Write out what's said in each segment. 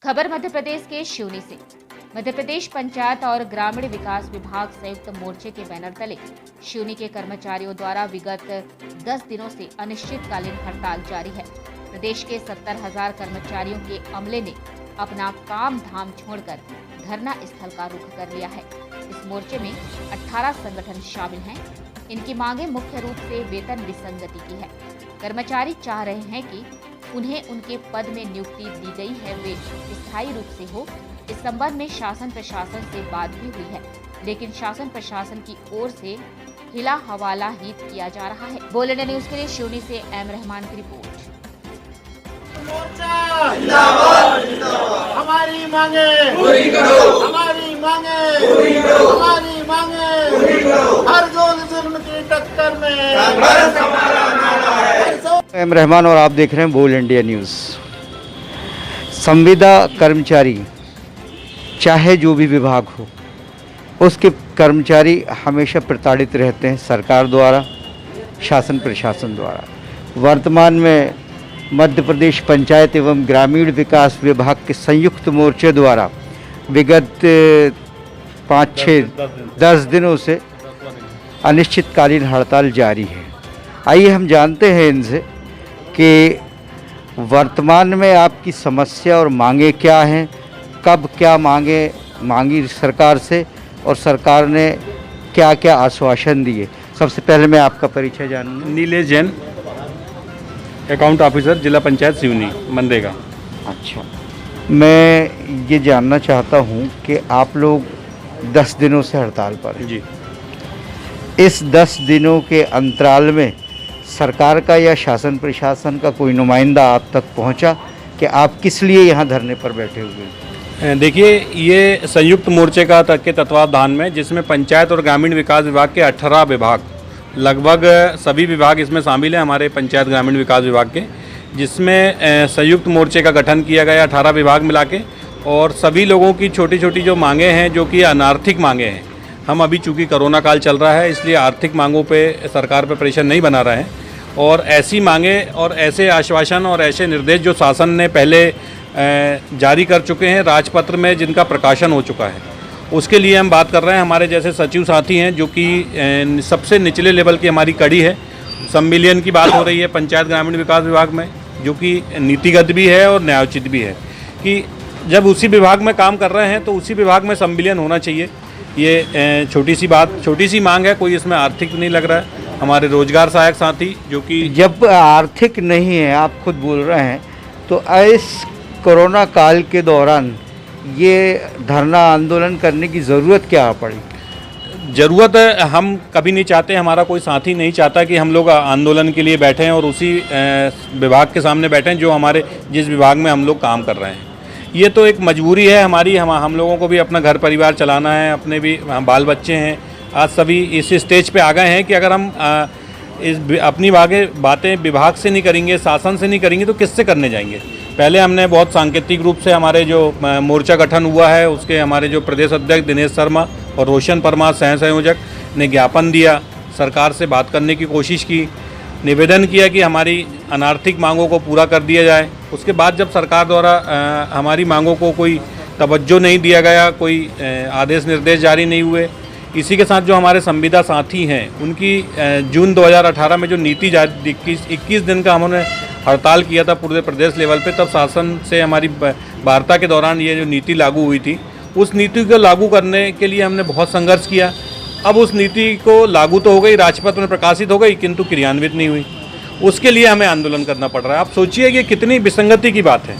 खबर मध्य प्रदेश के सिवनी से। मध्य प्रदेश पंचायत और ग्रामीण विकास विभाग संयुक्त मोर्चे के बैनर तले सिवनी के कर्मचारियों द्वारा विगत 10 दिनों से अनिश्चितकालीन हड़ताल जारी है। प्रदेश के 70,000 कर्मचारियों के अमले ने अपना काम धाम छोड़कर धरना स्थल का रुख कर लिया है। इस मोर्चे में 18 संगठन शामिल हैं। इनकी मांगे मुख्य रूप से वेतन विसंगति की है। कर्मचारी चाह रहे हैं कि उन्हें उनके पद में नियुक्ति दी गई है वे स्थायी रूप से हो। इस संबंध में शासन प्रशासन से बात भी हुई है, लेकिन शासन प्रशासन की ओर से हिला हवाला ही किया जा रहा है। बोल इंडिया न्यूज के लिए सिवनी से एम रहमान की रिपोर्ट। हमारी मांगे पूरी करो, हमारी मांगे पूरी करो, हमारी मांगे पूरी करो। हर जुल्म की टक्कर में संघर्ष हमारा नारा है। एम रहमान और आप देख रहे हैं बोल इंडिया न्यूज़। संविदा कर्मचारी चाहे जो भी विभाग हो, उसके कर्मचारी हमेशा प्रताड़ित रहते हैं सरकार द्वारा, शासन प्रशासन द्वारा। वर्तमान में मध्य प्रदेश पंचायत एवं ग्रामीण विकास विभाग के संयुक्त मोर्चे द्वारा विगत 5-6-10 दिनों से अनिश्चितकालीन हड़ताल जारी है। आइए हम जानते हैं इनसे कि वर्तमान में आपकी समस्या और मांगे क्या हैं, कब क्या मांगी सरकार से और सरकार ने क्या क्या आश्वासन दिए। सबसे पहले मैं आपका परिचय जानूंगा। नीलेश जैन, अकाउंट ऑफिसर, जिला पंचायत सिवनी, मनरेगा। अच्छा, मैं ये जानना चाहता हूँ कि आप लोग 10 दिनों से हड़ताल पर हैं। जी, इस 10 दिनों के अंतराल में सरकार का या शासन प्रशासन का कोई नुमाइंदा आप तक पहुंचा कि आप किस लिए यहाँ धरने पर बैठे हुए हैं? देखिए, ये संयुक्त मोर्चे के तत्वावधान में, जिसमें पंचायत और ग्रामीण विकास विभाग के 18 विभाग, लगभग सभी विभाग इसमें शामिल हैं हमारे पंचायत ग्रामीण विकास विभाग के, जिसमें संयुक्त मोर्चे का गठन किया गया 18 विभाग मिला के। और सभी लोगों की छोटी छोटी जो मांगे हैं, जो कि अनार्थिक मांगे हैं, हम अभी चूँकि कोरोना काल चल रहा है इसलिए आर्थिक मांगों पे सरकार पे प्रेशर नहीं बना रहे हैं, और ऐसी मांगे और ऐसे आश्वासन और ऐसे निर्देश जो शासन ने पहले जारी कर चुके हैं राजपत्र में, जिनका प्रकाशन हो चुका है, उसके लिए हम बात कर रहे हैं। हमारे जैसे सचिव साथी हैं, जो कि सबसे निचले लेवल की हमारी कड़ी है। संविलियन की बात हो रही है पंचायत ग्रामीण विकास विभाग में, जो कि नीतिगत भी है और न्यायोचित भी है कि जब उसी विभाग में काम कर रहे हैं तो उसी विभाग में संविलियन होना चाहिए। ये छोटी सी बात, छोटी सी मांग है, कोई इसमें आर्थिक नहीं लग रहा है। हमारे रोजगार सहायक साथी, जो कि जब आर्थिक नहीं है, आप खुद बोल रहे हैं, तो इस कोरोना काल के दौरान ये धरना आंदोलन करने की ज़रूरत क्या पड़ी? ज़रूरत हम कभी नहीं चाहते, हमारा कोई साथी नहीं चाहता कि हम लोग आंदोलन के लिए बैठें और उसी विभाग के सामने बैठें जो हमारे जिस विभाग में हम लोग काम कर रहे हैं। ये तो एक मजबूरी है हमारी, हम लोगों को भी अपना घर परिवार चलाना है, अपने भी बाल बच्चे हैं। आज सभी इस स्टेज पे आ गए हैं कि अगर हम अपनी बातें विभाग से नहीं करेंगे, शासन से नहीं करेंगे, तो किससे करने जाएंगे। पहले हमने बहुत सांकेतिक रूप से हमारे जो मोर्चा गठन हुआ है, उसके हमारे जो प्रदेश अध्यक्ष दिनेश शर्मा और रोशन परमार सह संयोजक ने ज्ञापन दिया, सरकार से बात करने की कोशिश की, निवेदन किया कि हमारी अनार्थिक मांगों को पूरा कर दिया जाए। उसके बाद जब सरकार द्वारा हमारी मांगों को कोई तवज्जो नहीं दिया गया, कोई आदेश निर्देश जारी नहीं हुए, इसी के साथ जो हमारे संविदा साथी हैं उनकी जून 2018 में जो नीति जारी 21 दिन का हमने हड़ताल किया था पूरे प्रदेश लेवल पे, तब शासन से हमारी वार्ता के दौरान ये जो नीति लागू हुई थी, उस नीति को लागू करने के लिए हमने बहुत संघर्ष किया। अब उस नीति को लागू तो हो गई, राजपत्र में प्रकाशित हो गई, किंतु क्रियान्वित नहीं हुई। उसके लिए हमें आंदोलन करना पड़ रहा है। आप सोचिए कि कितनी विसंगति की बात है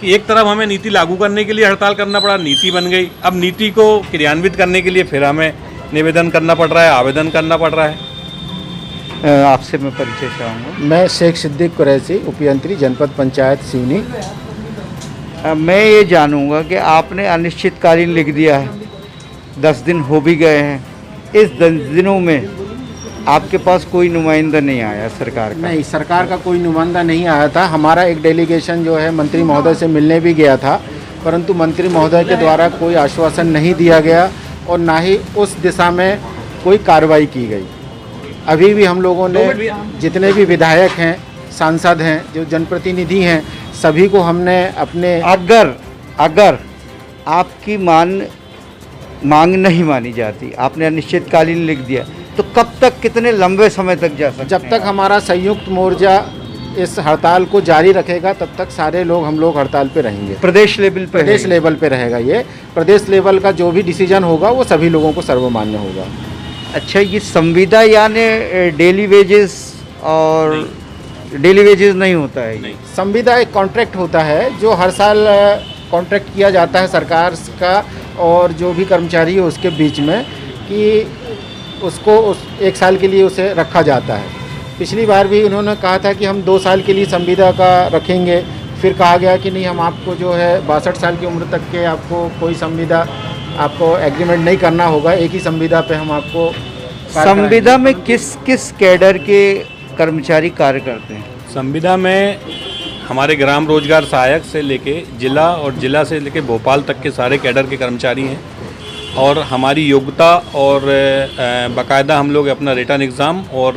कि एक तरफ हमें नीति लागू करने के लिए हड़ताल करना पड़ा, नीति बन गई, अब नीति को क्रियान्वित करने के लिए फिर हमें निवेदन करना पड़ रहा है, आवेदन करना पड़ रहा है। आपसे मैं परिचय चाहूँगा। मैं शेख सिद्दीक कुरैशी, उपयंत्री, जनपद पंचायत सिवनी। मैं ये जानूँगा कि आपने अनिश्चितकालीन लिख दिया है, 10 दिन हो भी गए हैं। इस 10 दिनों में आपके पास कोई नुमाइंदा नहीं आया सरकार का? नहीं, सरकार का कोई नुमाइंदा नहीं आया था। हमारा एक डेलीगेशन जो है मंत्री महोदय से मिलने भी गया था, परंतु मंत्री महोदय के द्वारा कोई आश्वासन नहीं दिया गया और ना ही उस दिशा में कोई कार्रवाई की गई। अभी भी हम लोगों ने जितने भी विधायक हैं, सांसद हैं, जो जनप्रतिनिधि हैं, सभी को हमने अपने अगर अगर आपकी मांग नहीं मानी जाती, आपने अनिश्चितकालीन लिख दिया, तो कब तक, कितने लंबे समय तक जा सकते हैं? जब तक हमारा संयुक्त मोर्चा इस हड़ताल को जारी रखेगा तब तक सारे लोग, हम लोग हड़ताल पे रहेंगे। प्रदेश लेवल पे? प्रदेश लेवल पे रहेगा ये। प्रदेश लेवल का जो भी डिसीजन होगा वो सभी लोगों को सर्वमान्य होगा। अच्छा, ये संविदा यानी डेली वेजेस और डेली वेजेस नहीं होता है? नहीं। संविदा एक कॉन्ट्रैक्ट होता है जो हर साल कॉन्ट्रैक्ट किया जाता है सरकार का और जो भी कर्मचारी है उसके बीच में, कि उसको उस 1 साल के लिए उसे रखा जाता है। पिछली बार भी उन्होंने कहा था कि हम 2 साल के लिए संविदा का रखेंगे, फिर कहा गया कि नहीं, हम आपको जो है 62 साल की उम्र तक के आपको कोई संविदा, आपको एग्रीमेंट नहीं करना होगा, एक ही संविदा पे हम आपको संविदा में किस किस कैडर के कर्मचारी कार्य करते हैं? संविदा में हमारे ग्राम रोजगार सहायक से लेके जिला और जिला से लेके भोपाल तक के सारे कैडर के कर्मचारी हैं और हमारी योग्यता और बाकायदा हम लोग अपना रिटर्न एग्ज़ाम और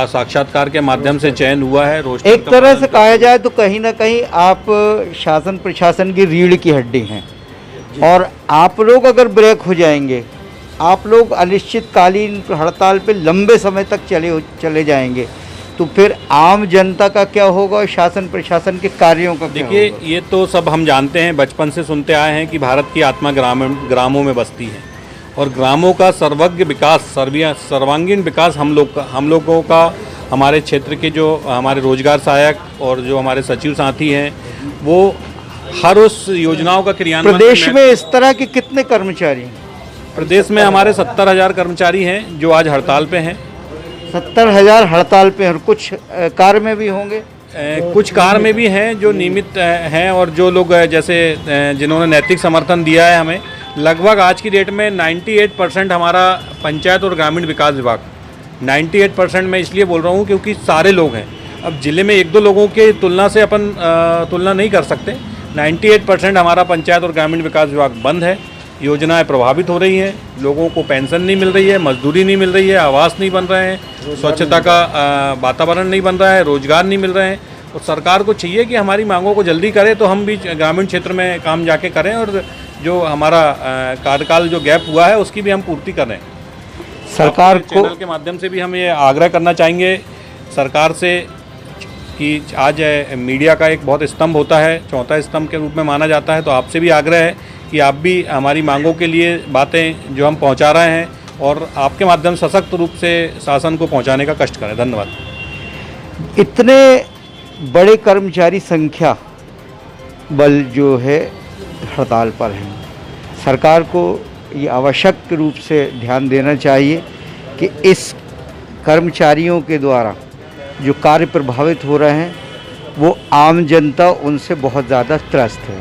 साक्षात्कार के माध्यम से चयन हुआ है। रोस्टर एक तरह से कहा जाए तो कहीं ना कहीं आप शासन प्रशासन की रीढ़ की हड्डी हैं, और आप लोग अगर ब्रेक हो जाएंगे, आप लोग अनिश्चितकालीन हड़ताल पे लंबे समय तक चले जाएंगे, तो फिर आम जनता का क्या होगा और शासन प्रशासन के कार्यों का क्या होगा? देखिए, ये तो सब हम जानते हैं, बचपन से सुनते आए हैं कि भारत की आत्मा ग्रामों में बसती है और ग्रामों का सर्वज्ञ विकास, सर्वांगीण विकास हम लोगों का, हमारे क्षेत्र के जो हमारे रोजगार सहायक और जो हमारे सचिव साथी हैं, वो हर उस योजनाओं का क्रियान्वयन। प्रदेश में इस तरह के कितने कर्मचारी हैं? प्रदेश में हमारे 70,000 कर्मचारी हैं जो आज हड़ताल पे हैं। 70,000 हड़ताल पे, और कुछ कार्य में भी होंगे? कुछ कार्य में भी हैं जो नियमित हैं, और जो लोग जैसे जिन्होंने नैतिक समर्थन दिया है हमें, लगभग आज की डेट में 98% हमारा पंचायत और ग्रामीण विकास विभाग, 98% मैं इसलिए बोल रहा हूँ क्योंकि सारे लोग हैं। अब जिले में 1-2 लोगों के तुलना से अपन तुलना नहीं कर सकते। 98% हमारा पंचायत और ग्रामीण विकास विभाग बंद है। योजनाएं प्रभावित हो रही हैं, लोगों को पेंशन नहीं मिल रही है, मजदूरी नहीं मिल रही है, आवास नहीं बन रहे हैं, स्वच्छता का वातावरण नहीं बन रहा है, रोजगार नहीं मिल रहे हैं। और सरकार को चाहिए कि हमारी मांगों को जल्दी करे, तो हम भी ग्रामीण क्षेत्र में काम जाके करें और जो हमारा कार्यकाल जो गैप हुआ है उसकी भी हम पूर्ति करें। सरकार को चैनल के माध्यम से भी हम ये आग्रह करना चाहेंगे सरकार से कि आज मीडिया का एक बहुत स्तंभ होता है, चौथा स्तंभ के रूप में माना जाता है, तो आपसे भी आग्रह है कि आप भी हमारी मांगों के लिए बातें जो हम पहुंचा रहे हैं और आपके माध्यम से सशक्त रूप से शासन को पहुंचाने का कष्ट करें। धन्यवाद। इतने बड़े कर्मचारी संख्या बल जो है हड़ताल पर हैं, सरकार को ये आवश्यक रूप से ध्यान देना चाहिए कि इस कर्मचारियों के द्वारा जो कार्य प्रभावित हो रहे हैं वो आम जनता उनसे बहुत ज़्यादा त्रस्त है।